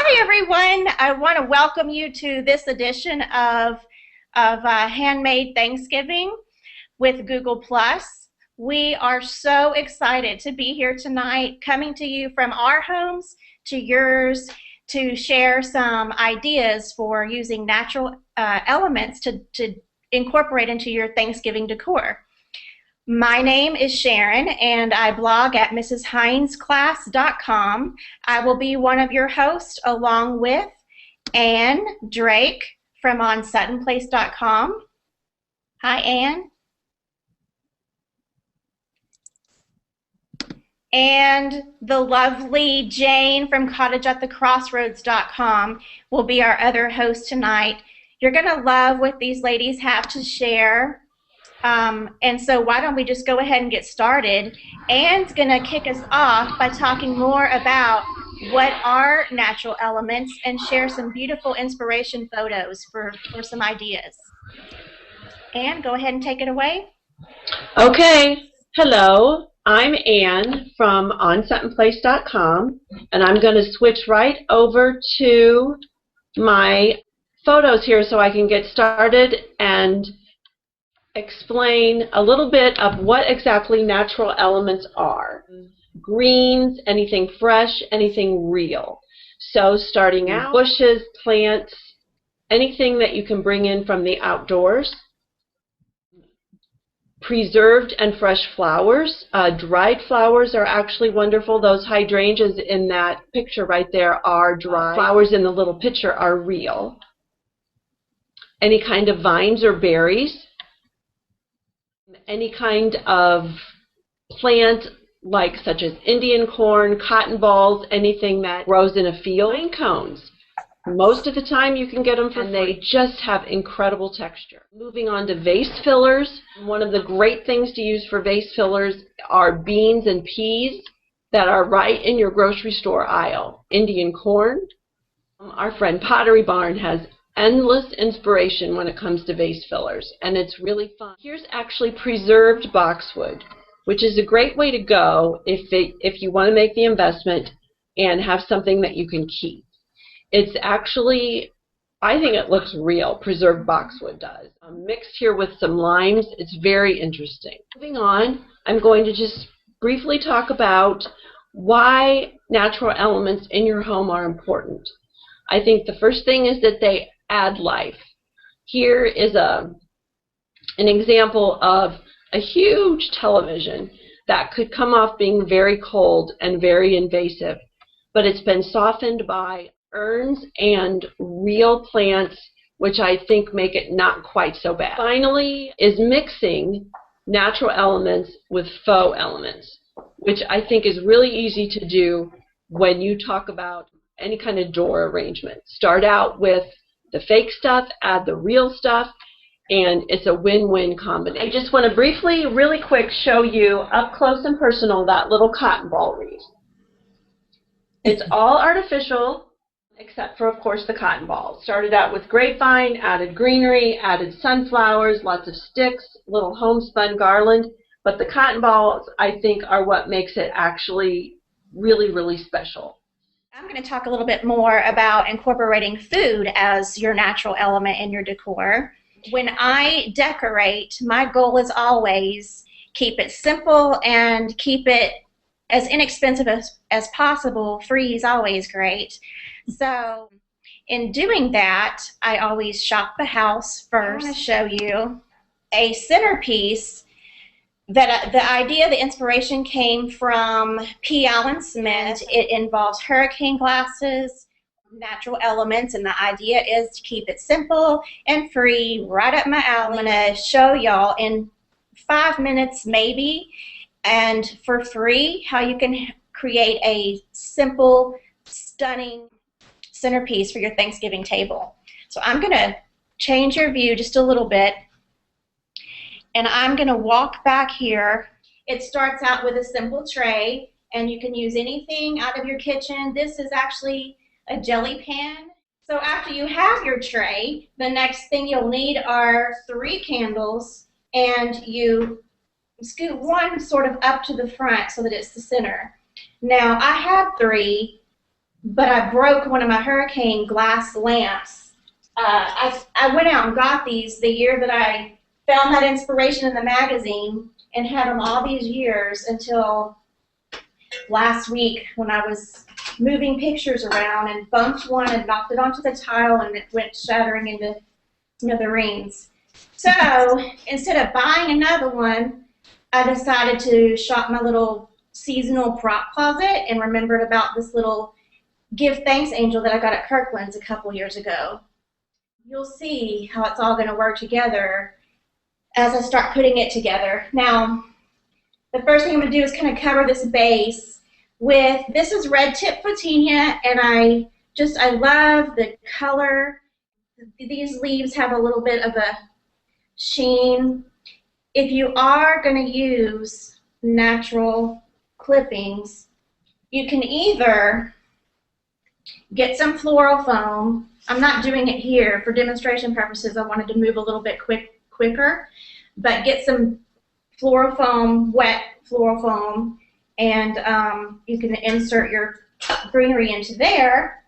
Hi everyone, I want to welcome you to this edition of Handmade Thanksgiving with Google Plus. We are so excited to be here tonight, coming to you from our homes to yours to share some ideas for using natural elements to incorporate into your Thanksgiving decor. My name is Sharon, and I blog at mrsheinsclass.com. I will be one of your hosts along with Ann Drake from onsuttonplace.com. Hi, Ann. And the lovely Jane from cottageatthecrossroads.com will be our other host tonight. You're going to love what these ladies have to share. And so why don't we just go ahead and get started. Ann's going to kick us off by talking more about what are natural elements and share some beautiful inspiration photos for some ideas. Ann, go ahead and take it away. Okay. Hello. I'm Ann from onsuttonplace.com, and I'm going to switch right over to my photos here so I can get started and explain a little bit of what exactly natural elements are. Greens, anything fresh, anything real. So starting out, bushes, plants, anything that you can bring in from the outdoors. Preserved and fresh flowers. Dried flowers are actually wonderful. Those hydrangeas in that picture right there are dry. Flowers in the little picture are real. Any kind of vines or berries. Any kind of plant like such as Indian corn, cotton balls, anything that grows in a field. Pine cones. Most of the time you can get them for free. They just have incredible texture. Moving on to vase fillers. One of the great things to use for vase fillers are beans and peas that are right in your grocery store aisle. Indian corn. Our friend Pottery Barn has endless inspiration when it comes to vase fillers, and it's really fun. Here's actually preserved boxwood, which is a great way to go if you want to make the investment and have something that you can keep. It's actually, I think it looks real, preserved boxwood does. Mixed here with some limes, it's very interesting. Moving on, I'm going to just briefly talk about why natural elements in your home are important. I think the first thing is that they add life. Here is an example of a huge television that could come off being very cold and very invasive, but it's been softened by urns and real plants, which I think make it not quite so bad. Finally is mixing natural elements with faux elements, which I think is really easy to do when you talk about any kind of door arrangement. Start out with the fake stuff, add the real stuff, and it's a win-win combination. I just want to briefly, really quick, show you up close and personal that little cotton ball wreath. It's all artificial, except for, of course, the cotton balls. Started out with grapevine, added greenery, added sunflowers, lots of sticks, little homespun garland, but the cotton balls, I think, are what makes it actually really, really special. I'm going to talk a little bit more about incorporating food as your natural element in your decor. When I decorate, my goal is always keep it simple and keep it as inexpensive as possible. Free is always great. So in doing that, I always shop the house first. I want to show you a centerpiece that the idea, the inspiration came from P. Allen Smith. It involves hurricane glasses, natural elements, and the idea is to keep it simple and free, right up my alley. I'm going to show y'all in 5 minutes maybe, and for free, how you can create a simple, stunning centerpiece for your Thanksgiving table. So I'm going to change your view just a little bit, and I'm going to walk back here. It starts out with a simple tray, and you can use anything out of your kitchen. This is actually a jelly pan. So after you have your tray, the next thing you'll need are 3 candles, and you scoot one sort of up to the front so that it's the center. Now I have 3, but I broke one of my hurricane glass lamps. I went out and got these the year that I found that inspiration in the magazine and had them all these years until last week when I was moving pictures around and bumped one and knocked it onto the tile and it went shattering into smithereens. So instead of buying another one, I decided to shop my little seasonal prop closet and remembered about this little give thanks angel that I got at Kirkland's a couple years ago. You'll see how it's all going to work together as I start putting it together. Now, the first thing I'm going to do is kind of cover this base with, this is red tip photinia, and I love the color. These leaves have a little bit of a sheen. If you are going to use natural clippings, you can either get some floral foam. I'm not doing it here for demonstration purposes. I wanted to move a little bit quicker, but get some floral foam, wet floral foam, and you can insert your greenery into there.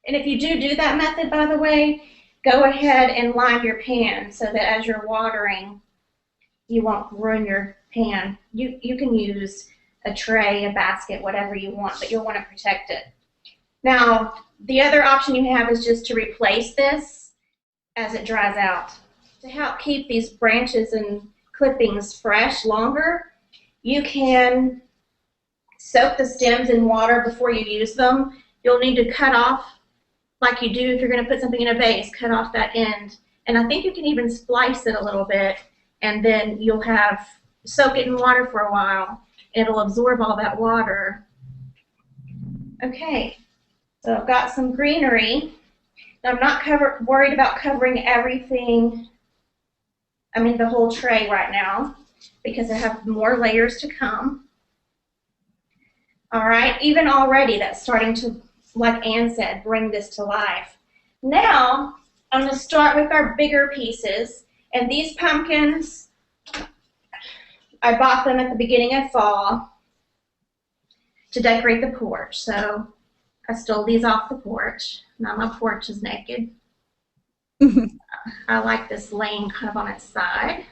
And if you do that method, by the way, go ahead and line your pan so that as you're watering, you won't ruin your pan. You can use a tray, a basket, whatever you want, but you'll want to protect it. Now, the other option you have is just to replace this as it dries out. To help keep these branches and clippings fresh longer, you can soak the stems in water before you use them. You'll need to cut off, like you do if you're going to put something in a vase, cut off that end. And I think you can even splice it a little bit, and then you'll have, soak it in water for a while. It'll absorb all that water. Okay, so I've got some greenery. Now I'm not worried about covering everything, the whole tray right now, because I have more layers to come. All right, even already that's starting to, like Anne said, bring this to life. Now, I'm going to start with our bigger pieces, and these pumpkins, I bought them at the beginning of fall to decorate the porch, so I stole these off the porch. Now my porch is naked. I like this laying kind of on its side.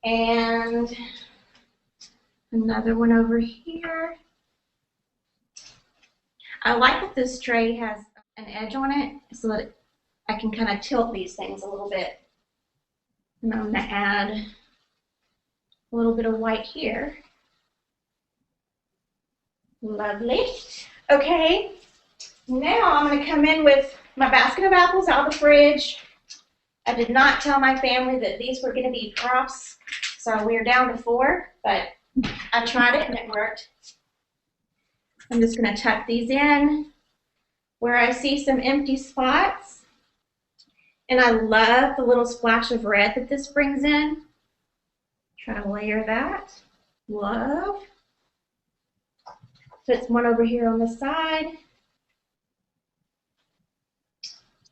And another one over here. I like that this tray has an edge on it so that I can kind of tilt these things a little bit. And I'm going to add a little bit of white here. Lovely. Okay, now I'm going to come in with my basket of apples out of the fridge. I did not tell my family that these were going to be props, so we are down to 4, but I tried it and it worked. I'm just going to tuck these in where I see some empty spots. And I love the little splash of red that this brings in. Try to layer that. Love. Put one over here on the side.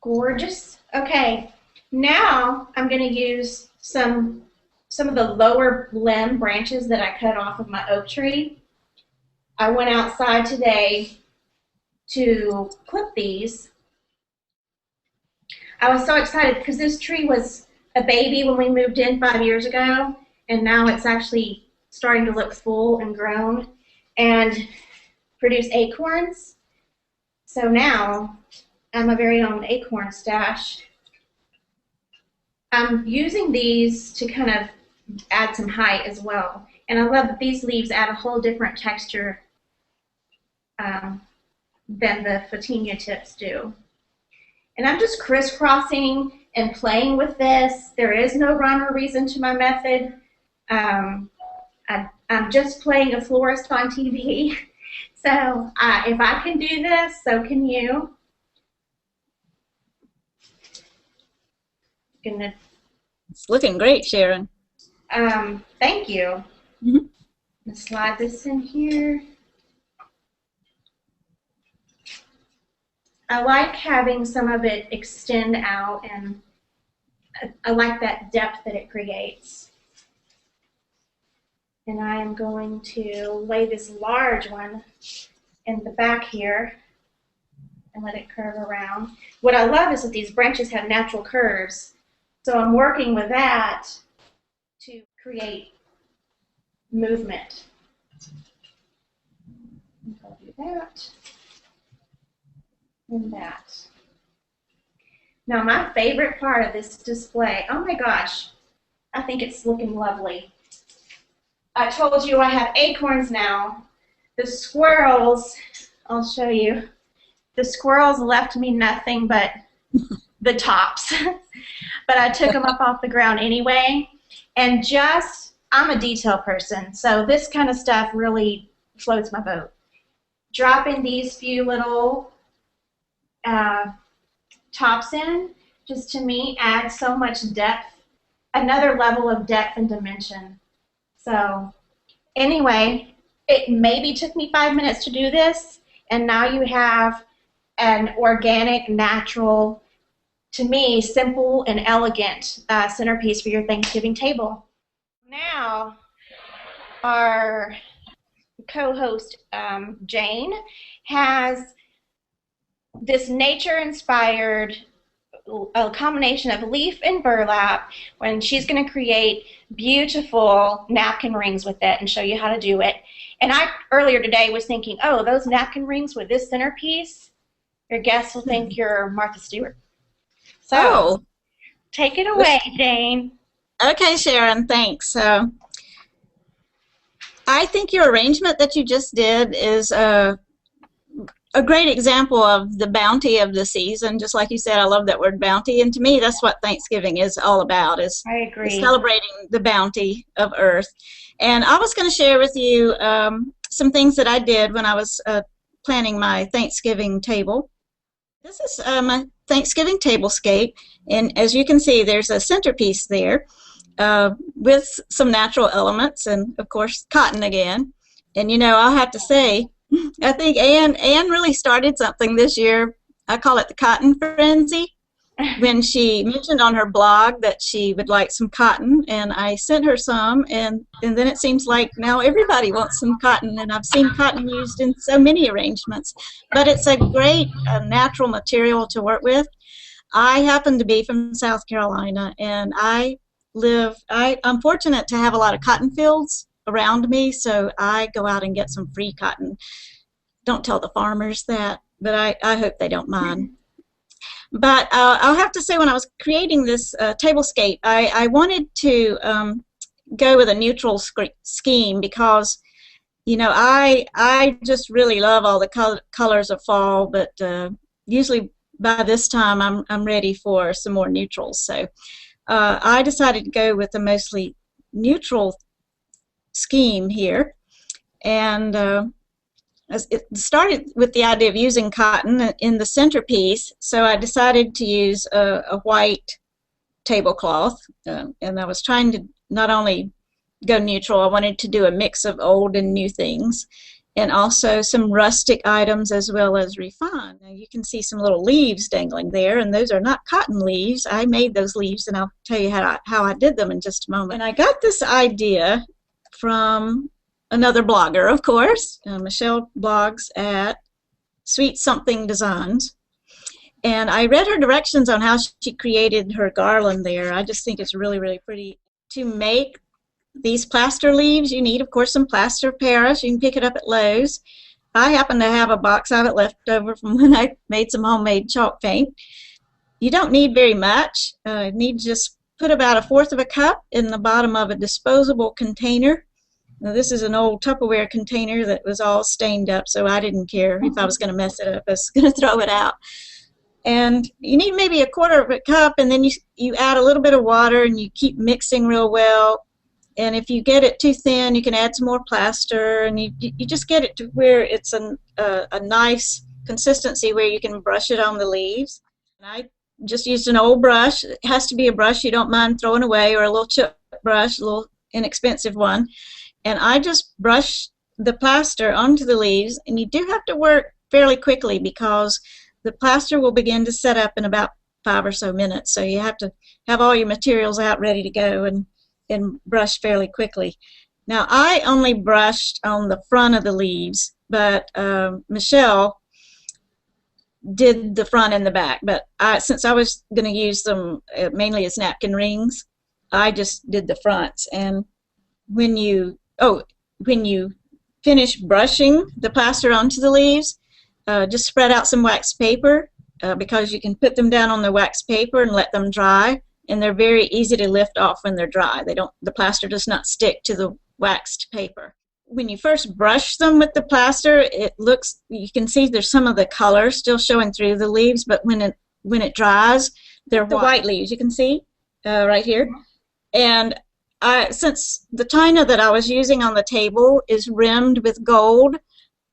Gorgeous. Okay, now I'm going to use some of the lower limb branches that I cut off of my oak tree. I went outside today to clip these. I was so excited because this tree was a baby when we moved in 5 years ago, and now it's actually starting to look full and grown and produce acorns. So now I'm my very own acorn stash. I'm using these to kind of add some height as well. And I love that these leaves add a whole different texture than the photinia tips do. And I'm just crisscrossing and playing with this. There is no rhyme or reason to my method. I'm just playing a florist on TV. So if I can do this, so can you. It's looking great, Sharon. Thank you. Mm-hmm. Let's slide this in here. I like having some of it extend out, and I like that depth that it creates. And I am going to lay this large one in the back here and let it curve around. What I love is that these branches have natural curves. So I'm working with that to create movement. I'll do that and that. Now my favorite part of this display, oh my gosh, I think it's looking lovely. I told you I have acorns now. The squirrels, I'll show you. The squirrels left me nothing but the tops. But I took them up off the ground anyway. And I'm a detail person, so this kind of stuff really floats my boat. Dropping these few little tops in, just to me, adds so much depth, another level of depth and dimension. So anyway, it maybe took me 5 minutes to do this, and now you have an organic, natural, to me, simple and elegant centerpiece for your Thanksgiving table. Now, our co-host, Jane, has this nature-inspired a combination of leaf and burlap when she's going to create beautiful napkin rings with it and show you how to do it. And I earlier today was thinking, oh, those napkin rings with this centerpiece, your guests will think you're Martha Stewart. So take it away, Jane. Okay, Sharon, thanks. I think your arrangement that you just did is a great example of the bounty of the season. Just like you said, I love that word bounty, and to me that's what Thanksgiving is all about, is celebrating the bounty of earth. And I was going to share with you some things that I did when I was planning my Thanksgiving table. This is my Thanksgiving tablescape, and as you can see, there's a centerpiece there with some natural elements, and of course cotton again. And you know, I'll have to say, I think Anne really started something this year. I call it the cotton frenzy. When she mentioned on her blog that she would like some cotton, and I sent her some, and then it seems like now everybody wants some cotton, and I've seen cotton used in so many arrangements. But it's a great natural material to work with. I happen to be from South Carolina, and I'm fortunate to have a lot of cotton fields around me, so I go out and get some free cotton. Don't tell the farmers that, but I hope they don't mind. But I'll have to say, when I was creating this tablescape, I wanted to go with a neutral scheme because, you know, I just really love all the colors of fall, but usually by this time I'm ready for some more neutrals. So I decided to go with a mostly neutral scheme here, and it started with the idea of using cotton in the centerpiece, so I decided to use a white tablecloth, and I was trying to not only go neutral, I wanted to do a mix of old and new things, and also some rustic items as well as refined. Now you can see some little leaves dangling there, and those are not cotton leaves. I made those leaves, and I'll tell you how I did them in just a moment. And I got this idea from another blogger, of course. Michelle blogs at Sweet Something Designs. And I read her directions on how she created her garland there. I just think it's really, really pretty. To make these plaster leaves, you need, of course, some plaster of Paris. You can pick it up at Lowe's. I happen to have a box of it left over from when I made some homemade chalk paint. You don't need very much. You need to just put about 1/4 of a cup in the bottom of a disposable container. Now, this is an old Tupperware container that was all stained up, so I didn't care if I was going to mess it up. I was going to throw it out. And you need maybe 1/4 of a cup, and then you add a little bit of water, and you keep mixing real well. And if you get it too thin, you can add some more plaster, and you just get it to where it's a nice consistency where you can brush it on the leaves. And I just used an old brush. It has to be a brush you don't mind throwing away, or a little chip brush, a little inexpensive one. And I just brush the plaster onto the leaves, and you do have to work fairly quickly because the plaster will begin to set up in about 5 or so minutes. So you have to have all your materials out ready to go and brush fairly quickly. Now, I only brushed on the front of the leaves, but Michelle did the front and the back. But since I was going to use them mainly as napkin rings, I just did the fronts. And when you finish brushing the plaster onto the leaves, just spread out some wax paper because you can put them down on the wax paper and let them dry, and they're very easy to lift off when they're dry. The plaster does not stick to the waxed paper. When you first brush them with the plaster, you can see there's some of the color still showing through the leaves, but when it dries, they're the white leaves. You can see right here. And since the china that I was using on the table is rimmed with gold,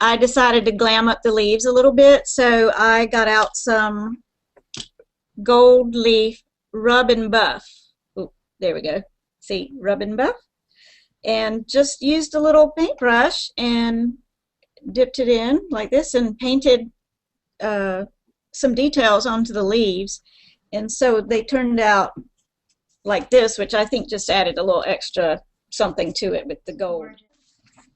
I decided to glam up the leaves a little bit, so I got out some gold leaf rub and buff. Oh, there we go. See, rub and buff. And just used a little paintbrush and dipped it in like this and painted some details onto the leaves. And so they turned out like this, which I think just added a little extra something to it with the gold.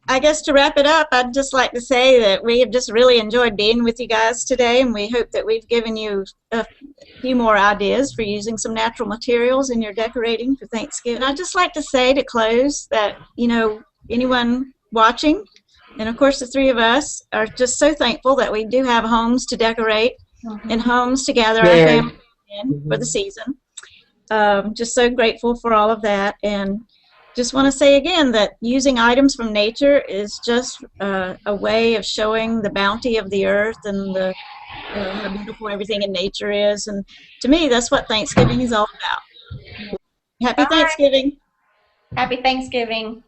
I guess to wrap it up, I'd just like to say that we have just really enjoyed being with you guys today, and we hope that we've given you a few more ideas for using some natural materials in your decorating for Thanksgiving. I'd just like to say to close that, anyone watching, and of course the three of us, are just so thankful that we do have homes to decorate and homes to gather our family in for the season. Just so grateful for all of that, and just want to say again that using items from nature is just a way of showing the bounty of the earth and how beautiful everything in nature is. And to me, that's what Thanksgiving is all about. Happy Thanksgiving. Happy Thanksgiving.